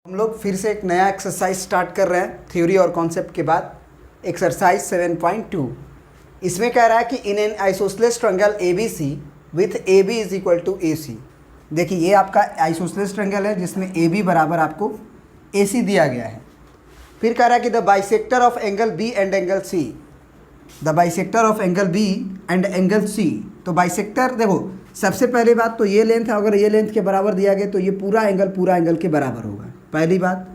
हम लोग फिर से एक नया एक्सरसाइज स्टार्ट कर रहे हैं थ्योरी और कॉन्सेप्ट के बाद। एक्सरसाइज 7.2 इसमें कह रहा है कि in an isosceles triangle A B C with A B is equal to A C. देखिए ये आपका आइसोसेलेस ट्रायंगल है जिसमें ए बी बराबर आपको ए सी दिया गया है। फिर कह रहा है कि the bisector of angle B and angle C, the bisector of angle B and angle C. तो बाइसेक्टर देखो, सबसे पहली बात तो ये लेंथ है, अगर ये लेंथ के बराबर दिया गया तो ये पूरा एंगल के बराबर होगा, पहली बात।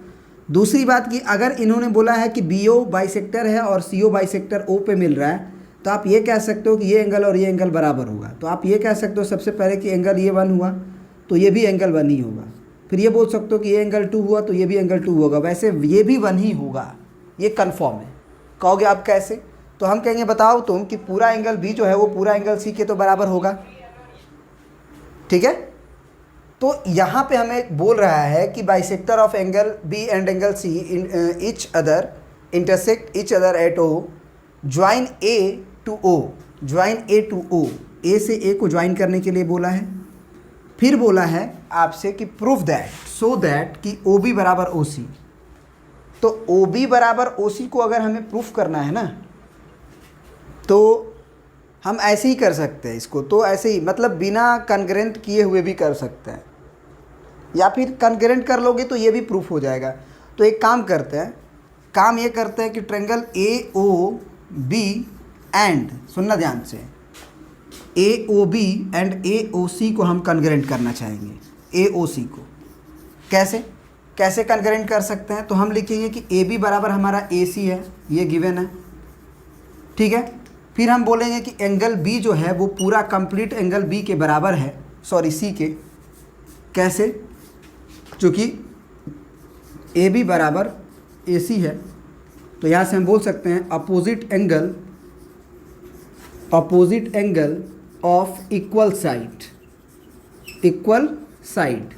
दूसरी बात कि अगर इन्होंने बोला है कि बी ओ बाइसेक्टर है और सी ओ बाइसेक्टर ओ पे मिल रहा है, तो आप ये कह सकते हो कि ये एंगल और ये एंगल बराबर होगा। तो आप ये कह सकते हो सबसे पहले कि एंगल ये 1 हुआ तो ये भी एंगल 1 ही होगा। फिर ये बोल सकते हो कि ये एंगल 2 हुआ तो ये भी एंगल 2 होगा, वैसे ये भी 1 ही होगा, ये कन्फर्म है। कहोगे आप कैसे? तो हम कहेंगे बताओ तुम कि पूरा एंगल बी जो है वो पूरा एंगल सी के तो बराबर होगा, ठीक है। तो यहाँ पे हमें बोल रहा है कि bisector of angle B and angle C each other intersect each other at O, join A to O, join A to O, A से ए को ज्वाइन करने के लिए बोला है। फिर बोला है आपसे कि प्रूफ दैट, सो दैट कि ओ बी बराबर ओ सी। तो ओ बी बराबर ओ सी को अगर हमें प्रूफ करना है ना, तो हम ऐसे ही कर सकते हैं इसको। तो ऐसे ही मतलब बिना कन्ग्रेंट किए हुए भी कर सकते हैं, या फिर कन्ग्रेंट कर लोगे तो ये भी प्रूफ हो जाएगा। तो एक काम करते हैं, काम ये करते हैं कि triangle A O B and, सुनना ध्यान से, ए ओ बी एंड ए ओ सी को हम कन्ग्रेंट करना चाहेंगे। ए ओ सी को कैसे कैसे कन्ग्रेंट कर सकते हैं? तो हम लिखेंगे कि ए बी बराबर हमारा ए सी है, ये गिवन है, ठीक है। फिर हम बोलेंगे कि एंगल बी जो है वो पूरा कंप्लीट एंगल बी के बराबर है, सॉरी सी के। कैसे? चूँकि ए बी बराबर ए सी है, तो यहाँ से हम बोल सकते हैं opposite angle of equal side,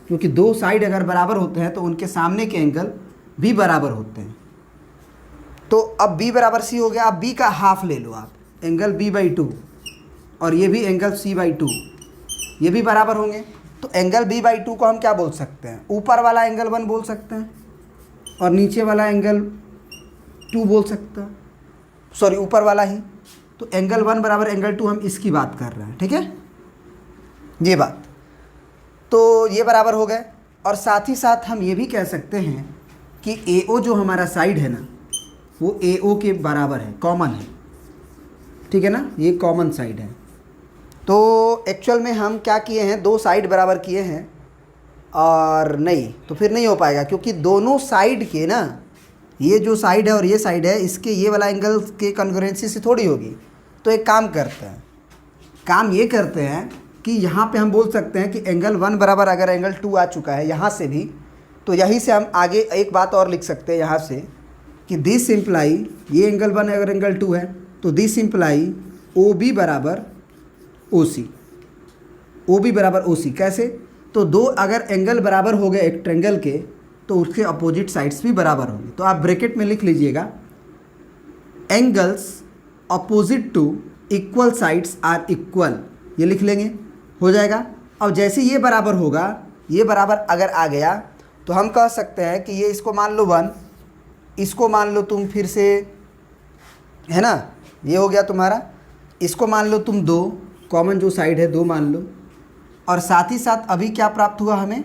क्योंकि दो साइड अगर बराबर होते हैं तो उनके सामने के एंगल भी बराबर होते हैं। तो अब b बराबर c हो गया। अब b का हाफ ले लो आप, एंगल b/2 और ये भी एंगल c/2, ये भी बराबर होंगे। तो एंगल b/2 को हम क्या बोल सकते हैं? ऊपर वाला एंगल 1 बोल सकते हैं और नीचे वाला एंगल 2 बोल सकते हैं, सॉरी ऊपर वाला ही। तो एंगल 1 बराबर एंगल 2, हम इसकी बात कर रहे हैं, ठीक है, ये बात। तो ये बराबर हो गए। और साथ ही साथ हम ये भी कह सकते हैं कि AO जो हमारा साइड है ना, वो AO के बराबर है, कॉमन है, ठीक है ना, ये कॉमन साइड है। तो एक्चुअल में हम क्या किए हैं, दो साइड बराबर किए हैं, और नहीं तो फिर नहीं हो पाएगा, क्योंकि दोनों साइड के ना, ये जो साइड है और ये साइड है, इसके ये वाला एंगल के कॉन्ग्रुएंसी से थोड़ी होगी। तो एक काम करते हैं, काम ये करते हैं कि यहाँ पे हम बोल सकते हैं कि एंगल 1 बराबर अगर एंगल 2 आ चुका है यहाँ से भी, तो यहीं से हम आगे एक बात और लिख सकते हैं यहाँ से कि दिस इम्प्लाई, ये एंगल 1 अगर एंगल 2 है तो दिस इम्प्लाई ओ बी बराबर ओ सी, ओ बी बराबर ओ सी। कैसे? तो दो अगर एंगल बराबर हो गए एक ट्रायंगल के, तो उसके अपोजिट साइड्स भी बराबर होंगे। तो आप ब्रैकेट में लिख लीजिएगा, angles opposite to equal sides are equal, ये लिख लेंगे, हो जाएगा। अब जैसे ये बराबर होगा, ये बराबर अगर आ गया तो हम कह सकते हैं कि ये इसको मान लो 1, इसको मान लो तुम फिर से, है ना, ये हो गया तुम्हारा, इसको मान लो तुम 2, कॉमन जो साइड है 2 मान लो। और साथ ही साथ अभी क्या प्राप्त हुआ हमें,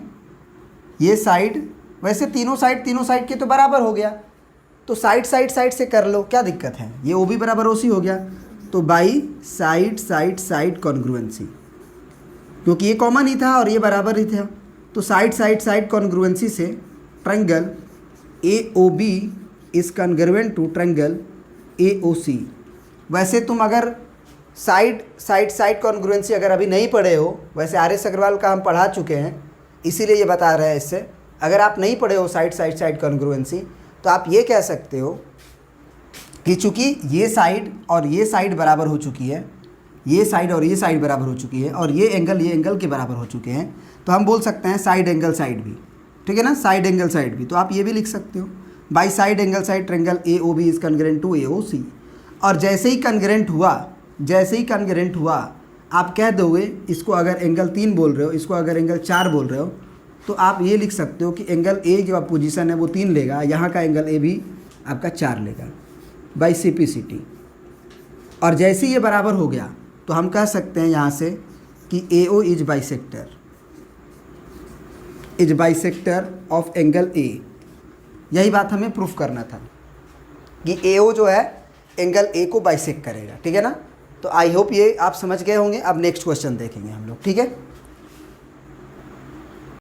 ये साइड, वैसे तीनों साइड के तो बराबर हो गया, तो साइड से कर लो, क्या दिक्कत है। ये ओ बी बराबर ओ सी हो गया, तो बाई साइड कॉन्ग्रुएंसी, क्योंकि ये कॉमन ही था और ये बराबर ही था, तो साइड कॉन्ग्रुएंसी से triangle AOB is congruent to triangle AOC। वैसे तुम अगर साइड कॉन्ग्रुएंसी अगर अभी नहीं पढ़े हो, वैसे RS अग्रवाल का हम पढ़ा चुके हैं, इसीलिए ये बता रहे हैं इससे। अगर आप नहीं पढ़े हो साइड कॉन्ग्रुएंसी, तो आप ये कह सकते हो कि चूँकि ये साइड और ये साइड बराबर हो चुकी है, ये साइड और ये साइड बराबर हो चुकी है, और ये एंगल के बराबर हो चुके हैं, तो हम बोल सकते हैं साइड एंगल साइड भी, ठीक है ना, साइड एंगल साइड भी। तो आप ये भी लिख सकते हो, by side angle side triangle AOB is congruent to AOC। और जैसे ही कॉन्ग्रुएंट हुआ आप कह दोगे, इसको अगर एंगल 3 बोल रहे हो, इसको अगर एंगल 4 बोल रहे हो, तो आप ये लिख सकते हो कि एंगल ए जो आप पोजीशन है वो 3 लेगा, यहाँ का एंगल ए भी आपका 4 लेगा बाई सिम्प्लिसिटी। और जैसे ये बराबर हो गया तो हम कह सकते हैं यहाँ से कि AO is bisector of angle A. यही बात हमें प्रूफ करना था कि AO जो है एंगल ए को बाइसेक्ट करेगा, ठीक है ना। तो आई होप ये आप समझ गए होंगे। अब नेक्स्ट क्वेश्चन देखेंगे हम लोग, ठीक है।